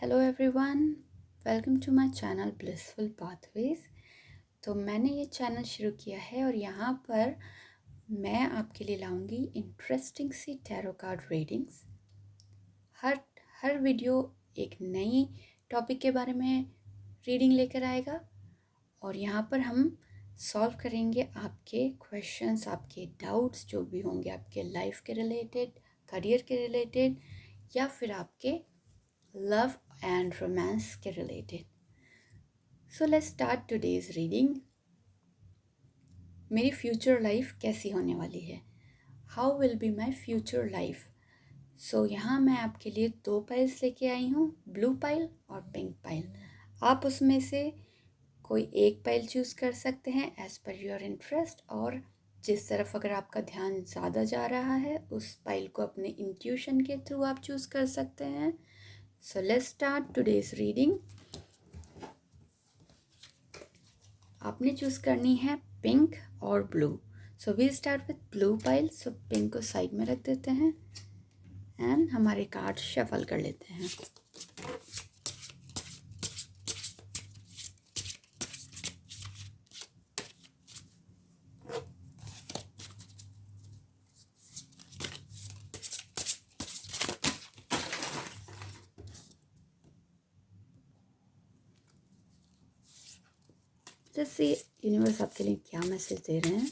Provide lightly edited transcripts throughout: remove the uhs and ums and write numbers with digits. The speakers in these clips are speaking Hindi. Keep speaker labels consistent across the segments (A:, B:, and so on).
A: Hello everyone, welcome to my channel blissful pathways. तो मैंने ये चैनल शुरू किया है और यहाँ पर मैं आपके लिए लाऊंगी इंटरेस्टिंग सी टैरो कार्ड रीडिंग्स। हर हर वीडियो एक नई टॉपिक के बारे में रीडिंग लेकर आएगा और यहाँ पर हम सॉल्व करेंगे आपके क्वेश्चंस, आपके डाउट्स जो भी होंगे आपके लाइफ के रिलेटेड, करियर के रिलेटेड या फिर आपके लव एंड रोमांस के related. So let's start today's reading. मेरी फ्यूचर लाइफ कैसी होने वाली है? How will be my future life? सो यहाँ मैं आपके लिए 2 पाइल्स लेके आई हूँ, ब्लू पाइल और पिंक पाइल। आप उसमें से कोई एक पाइल चूज़ कर सकते हैं एज पर योर इंटरेस्ट, और जिस तरफ अगर आपका ध्यान ज़्यादा जा रहा है उस पाइल को अपने इंट्यूशन के थ्रू आप चूज़ कर सकते हैं। So let's start today's reading. आपने चूज करनी है पिंक और blue. So we start with blue pile. So pink को साइड में रख देते हैं एंड हमारे कार्ड शफल कर लेते हैं। जैसे यूनिवर्स आपके लिए क्या मैसेज दे रहे हैं।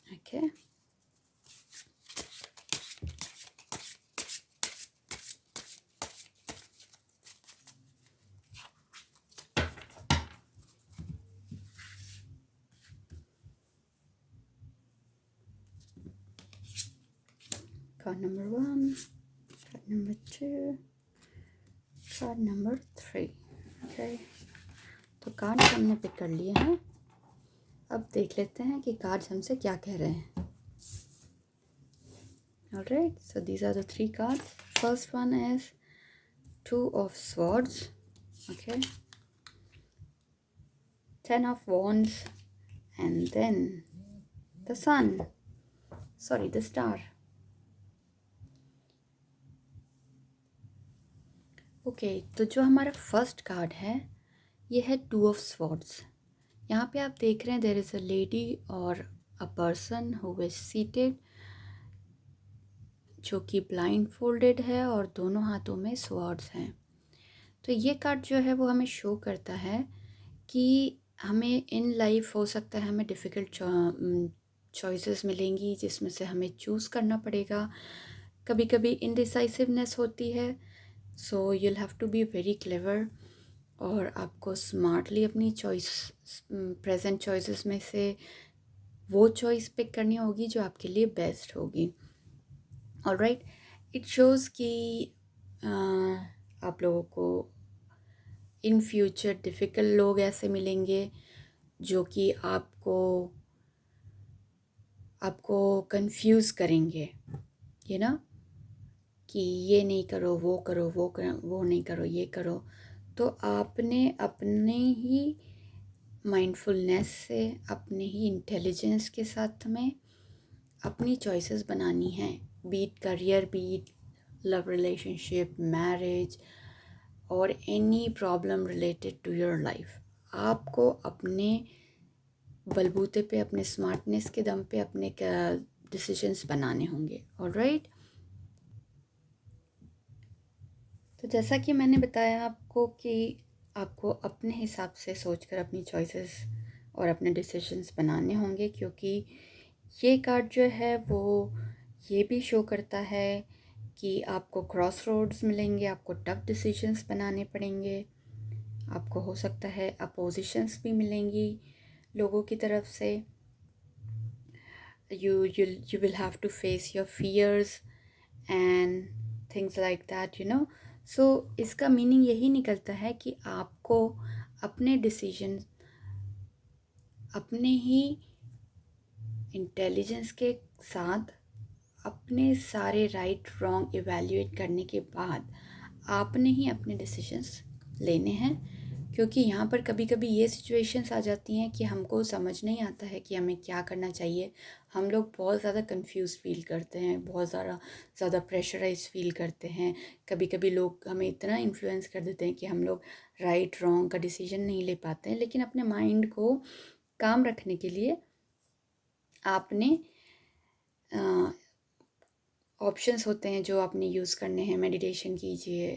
A: Okay, card number 1, card number 2, card number 3। Okay, तो कार्ड हमने पिक कर लिए हैं। अब देख लेते हैं कि कार्ड्स हमसे क्या कह रहे हैं। Alright, so these are the 3 cards. First one is 2 of Swords, okay, 10 of Wands, and then the Sun, the Star. Okay, तो जो हमारा फर्स्ट कार्ड है ये है 2 of Swords। यहाँ पे आप देख रहे हैं there is a lady और a person who is seated, जो कि ब्लाइंड फोल्डेड है और दोनों हाथों में स्वर्ड्स हैं। तो ये कार्ड जो है वो हमें शो करता है कि हमें इन लाइफ हो सकता है हमें डिफ़िकल्ट चॉइसेस मिलेंगी जिसमें से हमें चूज़ करना पड़ेगा। कभी कभी इनडिसाइसिवनेस होती है, so you'll have to be very clever और आपको स्मार्टली अपनी चॉइस, प्रेजेंट चॉइसेस में से वो चॉइस पिक करनी होगी जो आपके लिए बेस्ट होगी। ऑलराइट, इट शोज़ कि आप लोगों को इन फ्यूचर डिफ़िकल्ट लोग ऐसे मिलेंगे जो कि आपको कंफ्यूज करेंगे, यू नो, कि ये नहीं करो, वो करो, वो नहीं करो, ये करो। तो आपने अपने ही माइंडफुलनेस से, अपने ही इंटेलिजेंस के साथ में अपनी चॉइसेस बनानी है, be it career, be it love relationship, marriage और any problem related to your life. आपको अपने बलबूते पे, अपने स्मार्टनेस के दम पे अपने डिसीजंस बनाने होंगे। ऑलराइट, तो जैसा कि मैंने बताया आपको कि आपको अपने हिसाब से सोचकर अपनी चॉइसेस और अपने डिसीजंस बनाने होंगे, क्योंकि ये कार्ड जो है वो ये भी शो करता है कि आपको क्रॉस रोड्स मिलेंगे, आपको टफ डिसीजंस बनाने पड़ेंगे, आपको हो सकता है अपोजिशंस भी मिलेंगी लोगों की तरफ से। you will have to face your fears and things like that, you know. So इसका मीनिंग यही निकलता है कि आपको अपने डिसीजन अपने ही इंटेलिजेंस के साथ अपने सारे राइट रॉन्ग इवैल्यूएट करने के बाद आपने ही अपने डिसीजंस लेने हैं क्योंकि यहाँ पर कभी कभी ये सिचुएशंस आ जाती हैं कि हमको समझ नहीं आता है कि हमें क्या करना चाहिए। हम लोग बहुत ज़्यादा कंफ्यूज फील करते हैं, बहुत ज़्यादा प्रेशराइज फील करते हैं। कभी कभी लोग हमें इतना इन्फ्लुएंस कर देते हैं कि हम लोग राइट रॉन्ग का डिसीजन नहीं ले पाते हैं। लेकिन अपने माइंड को काम रखने के लिए आपने ऑप्शंस होते हैं जो आपने यूज़ करने हैं। मेडिटेशन कीजिए,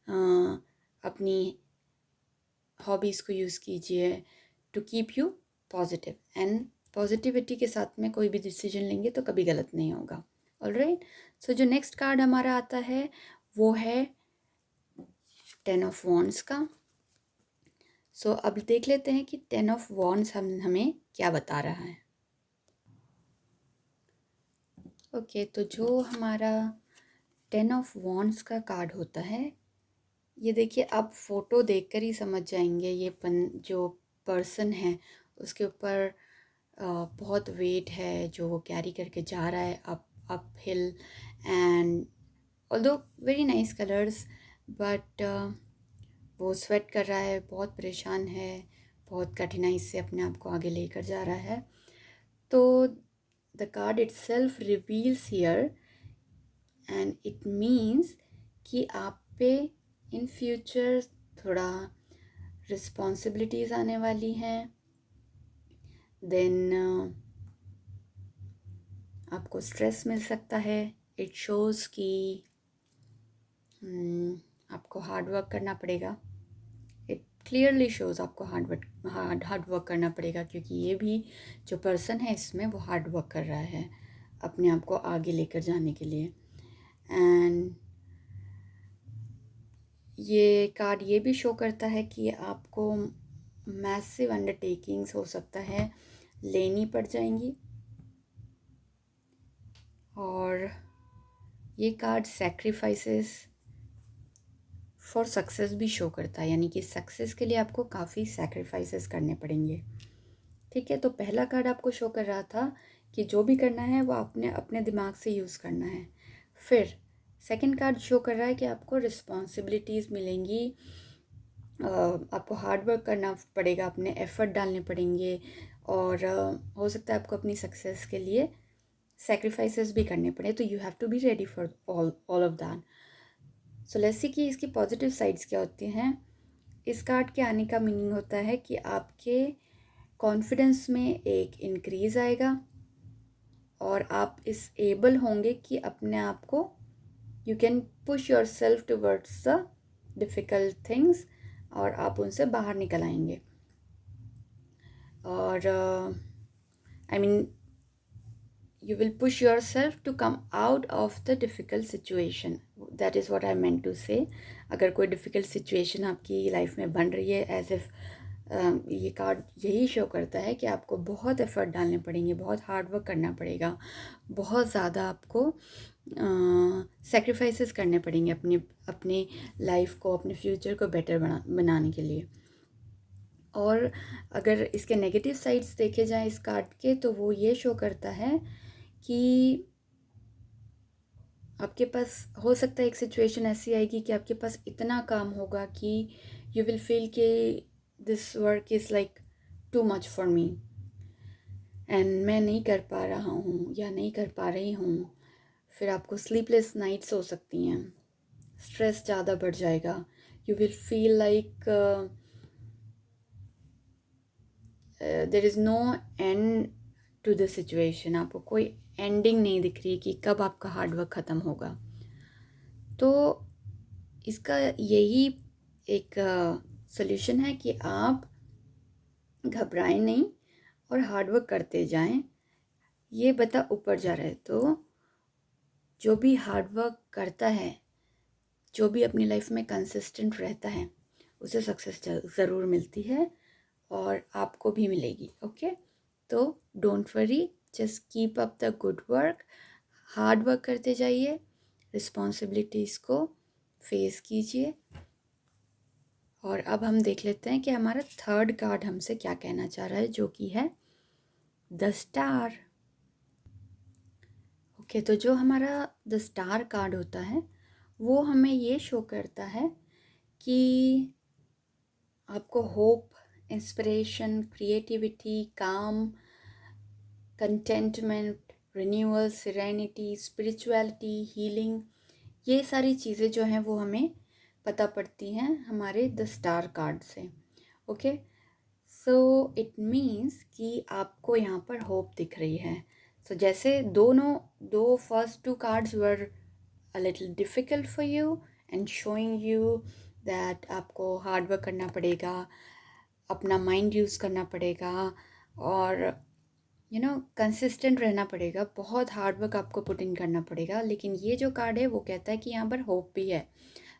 A: अपनी हॉबीज़ को यूज़ कीजिए to keep you positive. And positivity के साथ में कोई भी डिसीजन लेंगे तो कभी गलत नहीं होगा। ऑलराइट, सो जो नेक्स्ट कार्ड हमारा आता है वो है 10 ऑफ वॉन्ड्स का। सो अब देख लेते हैं कि 10 ऑफ वॉन्ड्स हमें क्या बता रहा है। ओके, तो जो हमारा 10 ऑफ वॉन्ड्स का कार्ड होता है, ये देखिए, आप फ़ोटो देखकर ही समझ जाएंगे ये जो पर्सन है उसके ऊपर बहुत वेट है जो वो कैरी करके जा रहा है up hill. And although very nice colours, but वो स्वेट कर रहा है, बहुत परेशान है, बहुत कठिनाई से अपने आप को आगे लेकर जा रहा है। तो the card itself reveals here and it means कि आप पे इन फ्यूचर थोड़ा रिस्पॉन्सिबिलिटीज़ आने वाली हैं। देन आपको स्ट्रेस मिल सकता है। इट शोज़ कि आपको हार्ड वर्क करना पड़ेगा। इट क्लियरली शोज़ आपको हार्ड वर्क करना पड़ेगा, क्योंकि ये भी जो पर्सन है इसमें वो हार्ड वर्क कर रहा है अपने आप को आगे लेकर जाने के लिए। एंड ये कार्ड ये भी शो करता है कि आपको मैसिव अंडरटेकिंग्स हो सकता है लेनी पड़ जाएंगी। और ये कार्ड सैक्रिफाइसेस फॉर सक्सेस भी शो करता है, यानी कि सक्सेस के लिए आपको काफ़ी सैक्रिफाइसेस करने पड़ेंगे। ठीक है, तो पहला कार्ड आपको शो कर रहा था कि जो भी करना है वो आपने अपने दिमाग से यूज़ करना है। फिर सेकंड कार्ड शो कर रहा है कि आपको रिस्पॉन्सिबिलिटीज़ मिलेंगी, आपको हार्ड वर्क करना पड़ेगा, अपने एफ़र्ट डालने पड़ेंगे, और हो सकता है आपको अपनी सक्सेस के लिए सैक्रिफाइसेस भी करने पड़े। तो you have to be ready for all of that. So let's see कि इसकी पॉजिटिव साइड्स क्या होती हैं। इस कार्ड के आने का मीनिंग होता है कि आपके कॉन्फिडेंस में एक इंक्रीज़ आएगा और आप इस एबल होंगे कि अपने आप को you can push your self towards the difficult things, और आप उनसे बाहर निकल आएंगे। और I mean you will push yourself to come out of the difficult situation. That is what I meant to say. अगर कोई difficult situation आपकी लाइफ में बन रही है, as if ये कार्ड यही शो करता है कि आपको बहुत एफर्ट डालने पड़ेंगे, बहुत हार्ड वर्क करना पड़ेगा, बहुत ज़्यादा आपको सेक्रीफाइसेस करने पड़ेंगे अपनी लाइफ को, अपने फ्यूचर को बेटर बनाने के लिए। और अगर इसके नेगेटिव साइड्स देखे जाएं इस कार्ड के, तो वो ये शो करता है कि आपके पास हो सकता है एक सिचुएशन ऐसी आएगी कि आपके पास इतना काम होगा कि यू विल फील कि this work is like too much for me and मैं नहीं कर पा रहा हूँ या नहीं कर पा रही हूँ। फिर आपको स्लीपलेस नाइट्स हो सकती हैं, स्ट्रेस ज़्यादा बढ़ जाएगा, you will feel like there is no end to the situation. आपको कोई एंडिंग नहीं दिख रही कि कब आपका हार्ड वर्क ख़त्म होगा। तो इसका यही एक सॉल्यूशन है कि आप घबराएं नहीं और हार्ड वर्क करते जाएं। ये बता ऊपर जा रहा है, तो जो भी हार्ड वर्क करता है, जो भी अपनी लाइफ में कंसिस्टेंट रहता है, उसे सक्सेस ज़रूर मिलती है और आपको भी मिलेगी। ओके, तो don't worry, just keep up the good work, hard work करते जाइए, रिस्पॉन्सिबिलिटीज़ को फेस कीजिए। और अब हम देख लेते हैं कि हमारा थर्ड कार्ड हमसे क्या कहना चाह रहा है, जो कि है द स्टार। ओके, तो जो हमारा द स्टार कार्ड होता है वो हमें ये शो करता है कि आपको hope, inspiration, creativity, calm, contentment, renewal, serenity, spirituality, healing, ये सारी चीज़ें जो हैं वो हमें पता पड़ती हैं हमारे द स्टार कार्ड से। ओके, सो इट मीन्स कि आपको यहाँ पर होप दिख रही है। सो जैसे दो first to cards were a little difficult for you and showing you that आपको हार्ड वर्क करना पड़ेगा, अपना माइंड यूज़ करना पड़ेगा और कंसिस्टेंट रहना पड़ेगा, बहुत हार्ड वर्क आपको पुट इन करना पड़ेगा। लेकिन ये जो कार्ड है वो कहता है कि यहाँ पर होप भी है।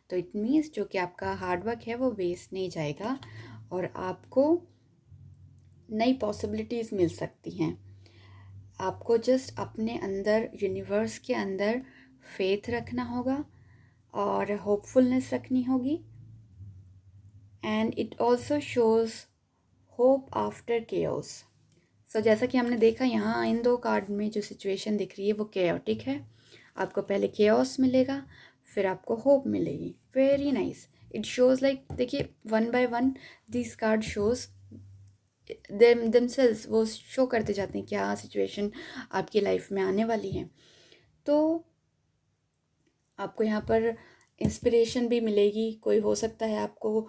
A: तो इट मीन्स जो कि आपका हार्ड वर्क है वो वेस्ट नहीं जाएगा और आपको नई पॉसिबिलिटीज़ मिल सकती हैं। आपको जस्ट अपने अंदर, यूनिवर्स के अंदर फेथ रखना होगा और होपफुलनेस रखनी होगी। And it also shows hope after chaos. So जैसा कि हमने देखा यहाँ इन दो कार्ड में जो सिचुएशन दिख रही है वो केओटिक है। आपको पहले केओस मिलेगा, फिर आपको होप मिलेगी। Very nice. It shows like, देखिए one by one this card shows themselves, वो शो करते जाते हैं क्या सिचुएशन आपकी लाइफ में आने वाली है। तो आपको यहाँ पर इंस्पिरेशन भी मिलेगी। कोई हो सकता है आपको,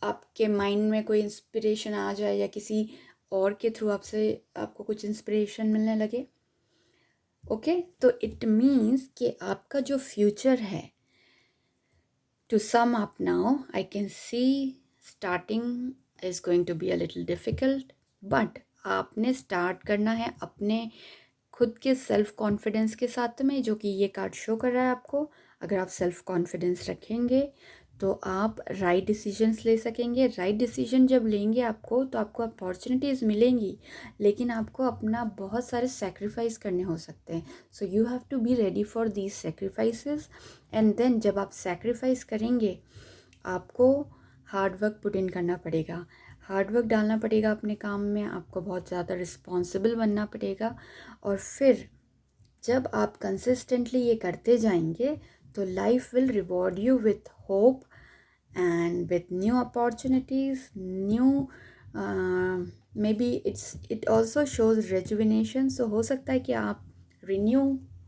A: आपके माइंड में कोई इंस्पिरेशन आ जाए या किसी और के थ्रू आपको कुछ इंस्पिरेशन मिलने लगे। ओके, तो इट मीन्स कि आपका जो फ्यूचर है, to sum up now I can see starting is going to be a little difficult, but आपने स्टार्ट करना है अपने खुद के सेल्फ कॉन्फिडेंस के साथ में, जो कि ये कार्ड शो कर रहा है आपको। अगर आप सेल्फ कॉन्फिडेंस रखेंगे तो आप राइट डिसीजंस ले सकेंगे। राइट डिसीजन जब लेंगे आपको, तो आपको अपॉर्चुनिटीज़ मिलेंगी, लेकिन आपको अपना बहुत सारे सेक्रीफाइस करने हो सकते हैं। So you have to be ready for these sacrifices. And then जब आप सेक्रीफाइस करेंगे, आपको हार्ड वर्क पुट इन करना पड़ेगा, हार्ड वर्क डालना पड़ेगा अपने काम में, आपको बहुत ज़्यादा रिस्पॉन्सिबल बनना पड़ेगा। और फिर जब आप कंसिस्टेंटली ये करते जाएंगे तो life will reward you with hope and with new opportunities, new may be it also shows rejuvenation. So हो सकता है कि आप रिन्यू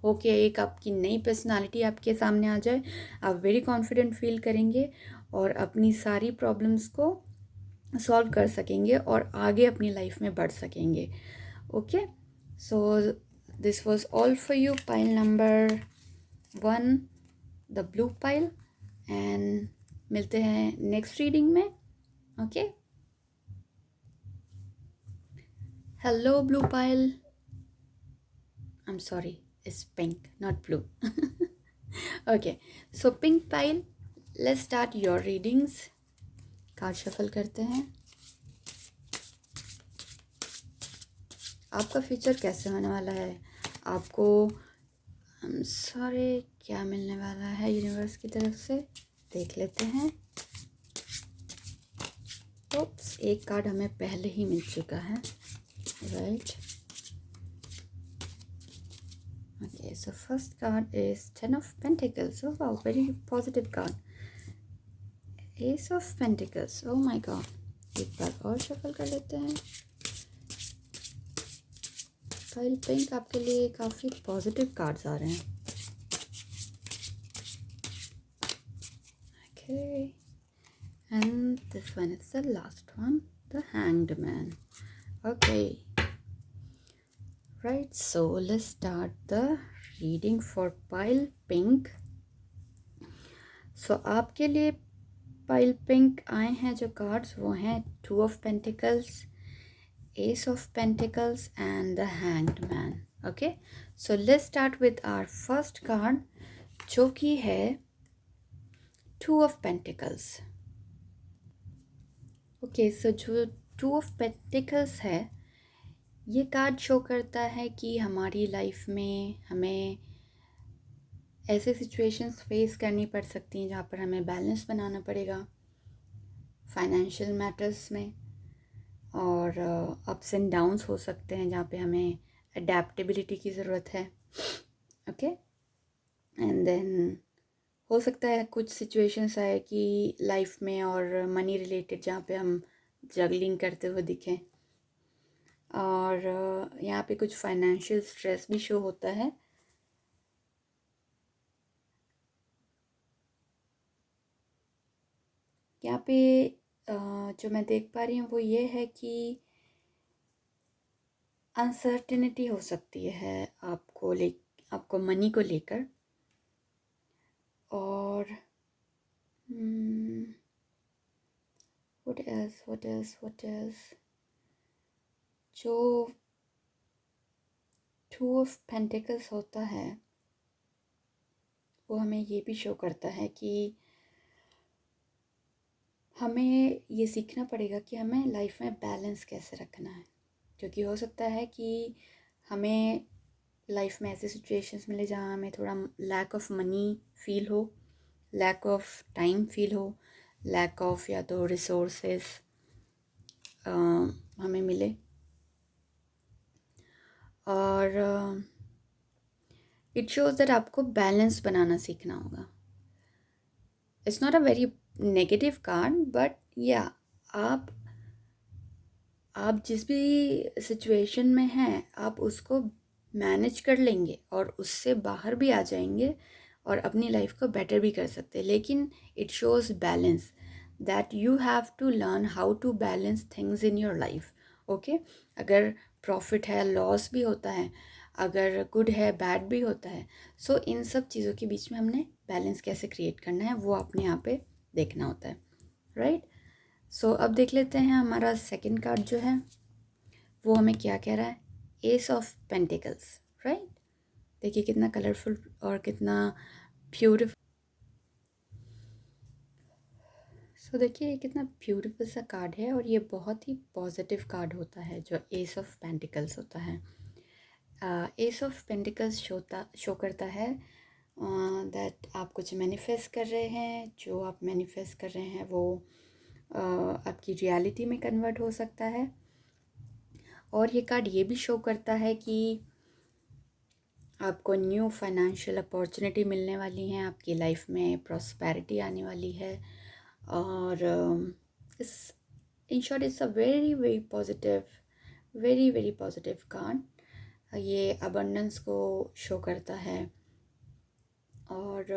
A: होके एक आपकी नई पर्सनालिटी आपके सामने आ जाए, आप वेरी कॉन्फिडेंट फील करेंगे और अपनी सारी प्रॉब्लम्स को सॉल्व कर सकेंगे और आगे अपनी लाइफ में बढ़ सकेंगे। Okay, so this was all for you, pile number 1, the blue pile. And मिलते हैं नेक्स्ट रीडिंग में। Okay, hello blue pile, I am sorry, it's pink not blue. Okay, so pink pile, let's start your readings. Card shuffle करते हैं। आपका फ्यूचर कैसे होने वाला है, आपको सॉरी क्या मिलने वाला है यूनिवर्स की तरफ से, देख लेते हैं। ओप्स, एक कार्ड हमें पहले ही मिल चुका है, right. Okay, so first card is 10 of pentacles. Oh wow, very positive card. S of pentacles, oh my God. एक बार और शफल कर लेते हैं। पाइल पिंक, आपके लिए काफ़ी पॉजिटिव कार्ड्स आ रहे हैं। Okay, and this one is the last one, the Hanged Man. Okay, right, so let's start the reading for pile pink. So आपके लिए pile pink आए हैं जो cards, वो हैं 2 of Pentacles, Ace of Pentacles and the Hanged Man. Okay, so let's start with our first card, जो कि है 2 of Pentacles. ओके, सो जो 2 ऑफ पेंटिकल्स है, ये कार्ड शो करता है कि हमारी लाइफ में हमें ऐसे सिचुएशंस फेस करनी पड़ सकती हैं जहाँ पर हमें बैलेंस बनाना पड़ेगा फाइनेंशियल मैटर्स में, और अप्स एंड डाउन्स हो सकते हैं जहाँ पे हमें अडेप्टेबिलिटी की ज़रूरत है। ओके, एंड देन हो सकता है कुछ सिचुएशंस आए कि लाइफ में और मनी रिलेटेड जहाँ पे हम जगलिंग करते हुए दिखें, और यहाँ पे कुछ फाइनेंशियल स्ट्रेस भी शो होता है। यहाँ पे जो मैं देख पा रही हूँ वो ये है कि अनसर्टेनिटी हो सकती है आपको मनी को लेकर। और व्हाट एल्स जो टू ऑफ पेंटिकल्स होता है वो हमें ये भी शो करता है कि हमें ये सीखना पड़ेगा कि हमें लाइफ में बैलेंस कैसे रखना है, क्योंकि हो सकता है कि हमें लाइफ में ऐसे सिचुएशंस मिले जहाँ हमें थोड़ा लैक ऑफ मनी फील हो, लैक ऑफ टाइम फील हो, लैक ऑफ या तो रिसोर्सेस हमें मिले। और इट शोज़ दैट आपको बैलेंस बनाना सीखना होगा। It's not a very negative card, but या आप जिस भी सिचुएशन में हैं आप उसको मैनेज कर लेंगे और उससे बाहर भी आ जाएंगे और अपनी लाइफ को बेटर भी कर सकते हैं। लेकिन it shows balance, that you have to learn how to balance things in your life. Okay, अगर प्रॉफिट है लॉस भी होता है, अगर गुड है बैड भी होता है। सो इन सब चीज़ों के बीच में हमने बैलेंस कैसे क्रिएट करना है वो आपने यहाँ पे देखना होता है, राइट। सो अब देख लेते हैं हमारा सेकंड कार्ड जो है वो हमें क्या कह रहा है। S of pentacles, right. देखिए कितना कलरफुल और कितना ब्यूटीफुल। सो देखिए ये कितना ब्यूटीफुल सा कार्ड है और ये बहुत ही पॉजिटिव कार्ड होता है जो एस ऑफ पेंटिकल्स होता है। एस ऑफ पेंटिकल्स शो करता है दैट आप कुछ मैनिफेस्ट कर रहे हैं, जो आप मैनिफेस्ट कर रहे हैं वो आपकी रियलिटी में कन्वर्ट हो सकता है। और ये कार्ड ये भी शो करता है कि आपको न्यू फाइनेंशियल अपॉर्चुनिटी मिलने वाली हैं, आपकी लाइफ में प्रॉस्पेरिटी आने वाली है। और इस in short it's a very very positive, very very positive card. ये अबंडेंस को शो करता है और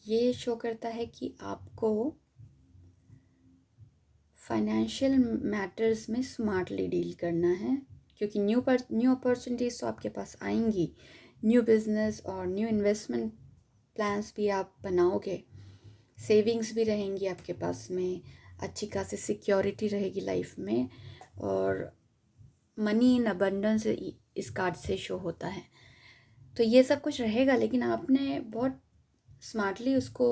A: ये शो करता है कि आपको फाइनेंशियल मैटर्स में स्मार्टली डील करना है, क्योंकि न्यू अपॉर्चुनिटीज़ तो आपके पास आएंगी, न्यू बिजनेस और न्यू इन्वेस्टमेंट प्लान्स भी आप बनाओगे, सेविंग्स भी रहेंगी आपके पास में, अच्छी खासी सिक्योरिटी रहेगी लाइफ में, और मनी इन अबंडेंस इस कार्ड से शो होता है। तो ये सब कुछ रहेगा, लेकिन आपने बहुत स्मार्टली उसको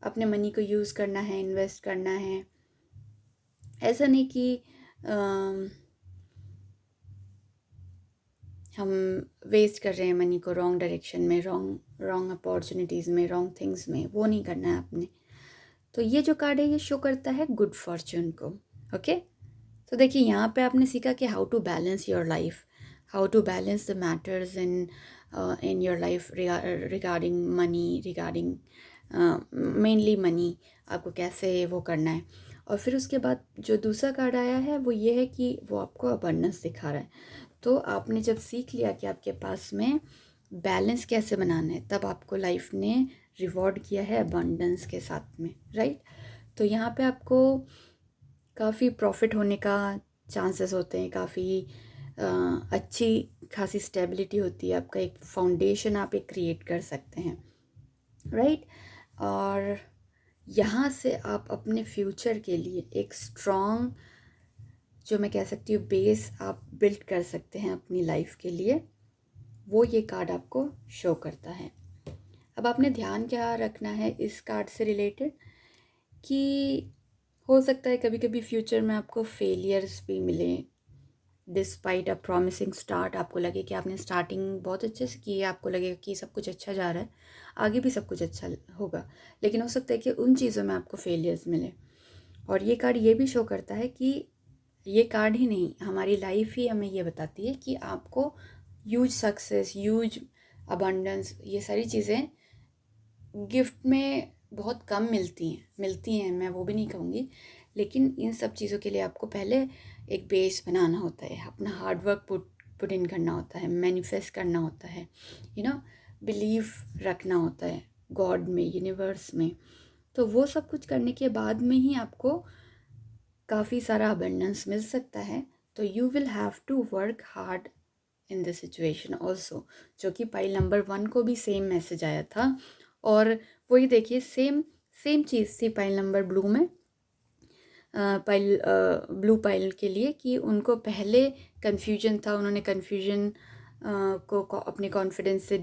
A: अपने मनी को यूज़ करना है, इन्वेस्ट करना है। ऐसा नहीं कि हम वेस्ट कर रहे हैं मनी को रॉन्ग डायरेक्शन में, रॉन्ग अपॉर्चुनिटीज़ में, रॉन्ग थिंग्स में, वो नहीं करना है आपने। तो ये जो कार्ड है ये शो करता है गुड फॉर्च्यून को। ओके, तो देखिए यहाँ पे आपने सीखा कि how to balance your life, how to balance the matters in your life regarding money, regarding mainly money, आपको कैसे वो करना है। और फिर उसके बाद जो दूसरा कार्ड आया है वो ये है कि वो आपको अबंडेंस दिखा रहा है। तो आपने जब सीख लिया कि आपके पास में बैलेंस कैसे बनाना है, तब आपको लाइफ ने रिवॉर्ड किया है अबंडेंस के साथ में, राइट। तो यहाँ पे आपको काफ़ी प्रॉफिट होने का चांसेस होते हैं, काफ़ी अच्छी खासी स्टेबिलिटी होती है, आपका एक फाउंडेशन आप एक क्रिएट कर सकते हैं, राइट। और यहाँ से आप अपने फ्यूचर के लिए एक स्ट्रॉन्ग, जो मैं कह सकती हूँ, बेस आप बिल्ड कर सकते हैं अपनी लाइफ के लिए, वो ये कार्ड आपको शो करता है। अब आपने ध्यान क्या रखना है इस कार्ड से रिलेटेड, कि हो सकता है कभी कभी फ्यूचर में आपको फेलियर्स भी मिले, डिस्पाइट अ प्रॉमिसिंग स्टार्ट। आपको लगे कि आपने स्टार्टिंग बहुत अच्छे से की है, आपको लगेगा कि सब कुछ अच्छा जा रहा है, आगे भी सब कुछ अच्छा होगा, लेकिन हो सकता है कि उन चीज़ों में आपको फेलियर्स मिले। और ये कार्ड ये भी शो करता है कि ये कार्ड ही नहीं, हमारी लाइफ ही हमें ये बताती है कि आपको ह्यूज सक्सेस, ह्यूज अबंडेंस, ये सारी चीज़ें गिफ्ट में बहुत कम मिलती हैं, मैं वो भी नहीं कहूँगी, लेकिन इन सब चीज़ों के लिए आपको पहले एक बेस बनाना होता है, अपना हार्ड वर्क पुट इन करना होता है, मैनिफेस्ट करना होता है, बिलीव रखना होता है गॉड में, यूनिवर्स में। तो वो सब कुछ करने के बाद में ही आपको काफ़ी सारा अबंडेंस मिल सकता है। तो you will have to work hard in this situation also, जो कि पाइल नंबर 1 को भी सेम मैसेज आया था। और वही देखिए, सेम सेम चीज़ थी पाइल नंबर ब्लू में, ब्लू पाइल के लिए, कि उनको पहले कन्फ्यूजन था, उन्होंने कन्फ्यूजन को अपने कॉन्फिडेंस से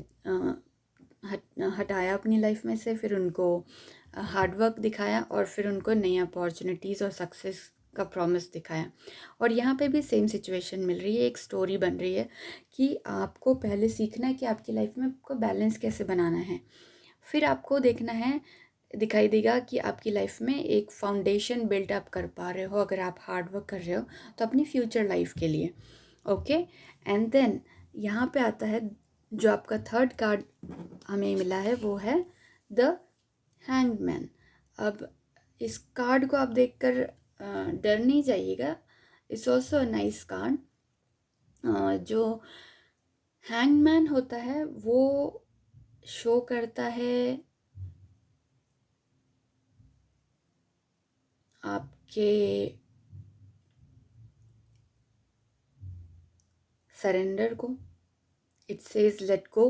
A: हटाया अपनी लाइफ में से, फिर उनको हार्ड वर्क दिखाया और फिर उनको नई अपॉर्चुनिटीज़ और सक्सेस का प्रॉमिस दिखाया। और यहाँ पे भी सेम सिचुएशन मिल रही है, एक स्टोरी बन रही है कि आपको पहले सीखना है कि आपकी लाइफ में आपको बैलेंस कैसे बनाना है, फिर आपको देखना है, दिखाई देगा कि आपकी लाइफ में एक फाउंडेशन बिल्ड अप कर पा रहे हो अगर आप हार्ड वर्क कर रहे हो तो अपनी फ्यूचर लाइफ के लिए। ओके, एंड देन यहाँ पे आता है जो आपका थर्ड कार्ड हमें मिला है, वो है द हैंग्ड मैन। अब इस कार्ड को आप देखकर डर नहीं जाइएगा, it's also a nice card. जो हैंग्ड मैन होता है वो शो करता है आपके सरेंडर को। It says let go,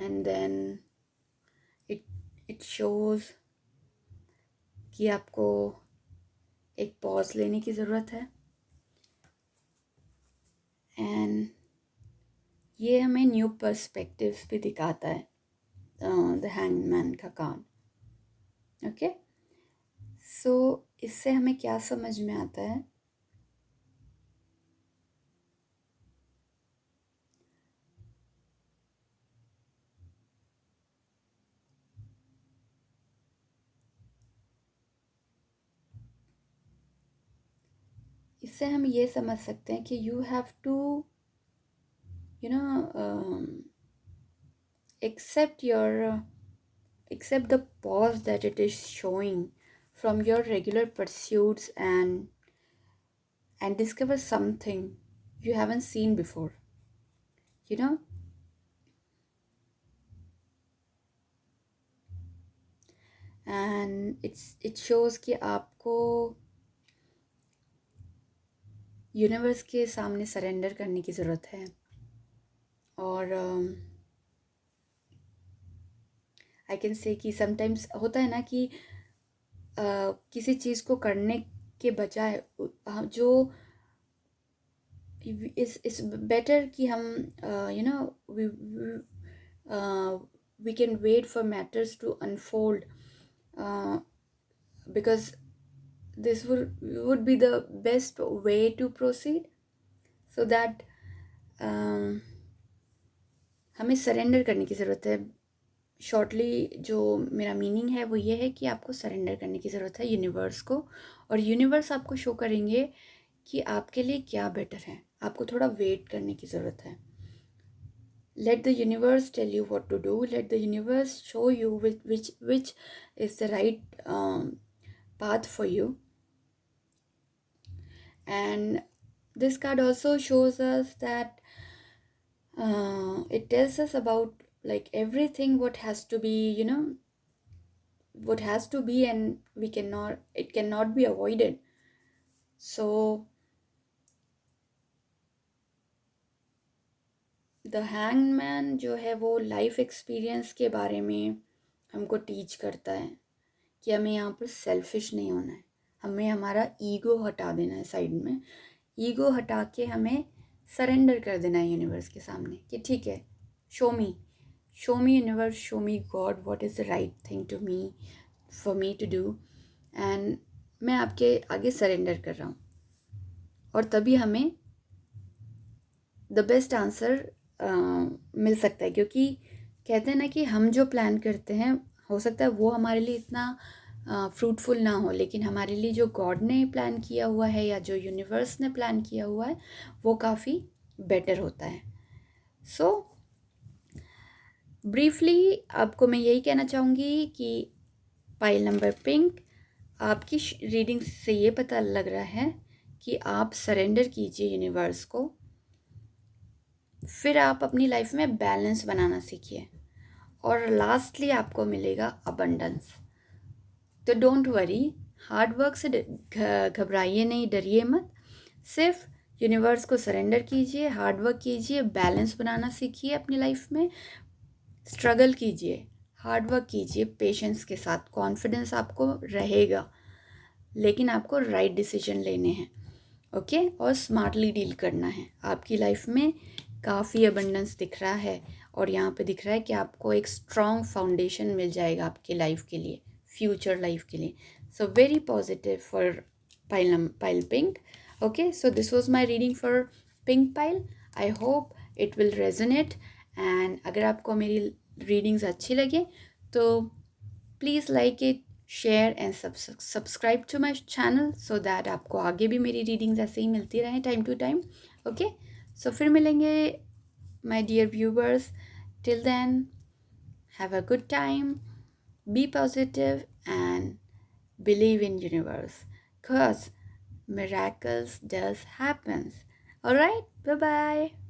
A: and then it it shows कि आपको एक पॉज लेने की ज़रूरत है। एंड ये हमें न्यू पर्सपेक्टिव्स भी दिखाता है, द हैंगमैन का कार्ड। ओके, सो इससे हमें क्या समझ में आता है, इससे हम ये समझ सकते हैं कि you have to you know accept your accept the pause that it is showing from your regular pursuits, and discover something you haven't seen before, you know and it shows कि आपको यूनिवर्स के सामने सरेंडर करने की ज़रूरत है। और आई कैन से कि समटाइम्स होता है ना कि किसी चीज़ को करने के बजाय जो इस बेटर कि हम you know we can wait for matters to unfold, because this would be the best way to proceed, so that हमें सरेंडर करने की ज़रूरत है। शॉर्टली जो मेरा मीनिंग है वो ये है कि आपको सरेंडर करने की ज़रूरत है यूनिवर्स को, और यूनिवर्स आपको शो करेंगे कि आपके लिए क्या बेटर है। आपको थोड़ा वेट करने की ज़रूरत है। Let the universe tell you what to do. Let the universe show you which is the right path for you. And this card also shows us that it tells us about like everything what has to be, what has to be, and it cannot be avoided. So the hangman जो है वो लाइफ एक्सपीरियंस के बारे में हमको टीच करता है कि हमें यहाँ पर सेल्फिश नहीं होना है, हमें हमारा ईगो हटा देना है साइड में। ईगो हटा के हमें सरेंडर कर देना है यूनिवर्स के सामने कि ठीक है, show me universe, show me God what is the right thing to me, for me to do, and मैं आपके आगे सरेंडर कर रहा हूँ। और तभी हमें द बेस्ट आंसर मिल सकता है, क्योंकि कहते हैं ना कि हम जो प्लान करते हैं हो सकता है वो हमारे लिए इतना फ्रूटफुल ना हो, लेकिन हमारे लिए जो गॉड ने प्लान किया हुआ है या जो यूनिवर्स ने प्लान किया हुआ है वो काफ़ी बेटर होता है। सो ब्रीफली आपको मैं यही कहना चाहूँगी कि पाइल नंबर पिंक, आपकी रीडिंग से ये पता लग रहा है कि आप सरेंडर कीजिए यूनिवर्स को, फिर आप अपनी लाइफ में बैलेंस बनाना सीखिए और लास्टली आपको मिलेगा अबंडेंस। तो डोंट वरी, हार्ड वर्क से घबराइए नहीं, डरिए मत, सिर्फ यूनिवर्स को सरेंडर कीजिए, हार्ड वर्क कीजिए, बैलेंस बनाना सीखिए अपनी लाइफ में, स्ट्रगल कीजिए, हार्ड वर्क कीजिए पेशेंस के साथ, कॉन्फिडेंस आपको रहेगा, लेकिन आपको राइट डिसीजन लेने हैं, ओके, और स्मार्टली डील करना है। आपकी लाइफ में काफ़ी अबंडेंस दिख रहा है और यहाँ पे दिख रहा है कि आपको एक स्ट्रॉन्ग फाउंडेशन मिल जाएगा आपकी लाइफ के लिए, फ्यूचर लाइफ के लिए। So very positive for pile pink. Okay, so this was my reading for pink pile. I hope it will resonate, and अगर आपको मेरी रीडिंग्स अच्छी लगे तो please like it, share and subscribe to my channel so that आपको आगे भी मेरी रीडिंग्स ऐसे ही मिलती रहें time to time. Okay, so फिर मिलेंगे my dear viewers. Till then, have a good time, be positive and believe in universe, cause miracles does happens. All right, bye bye.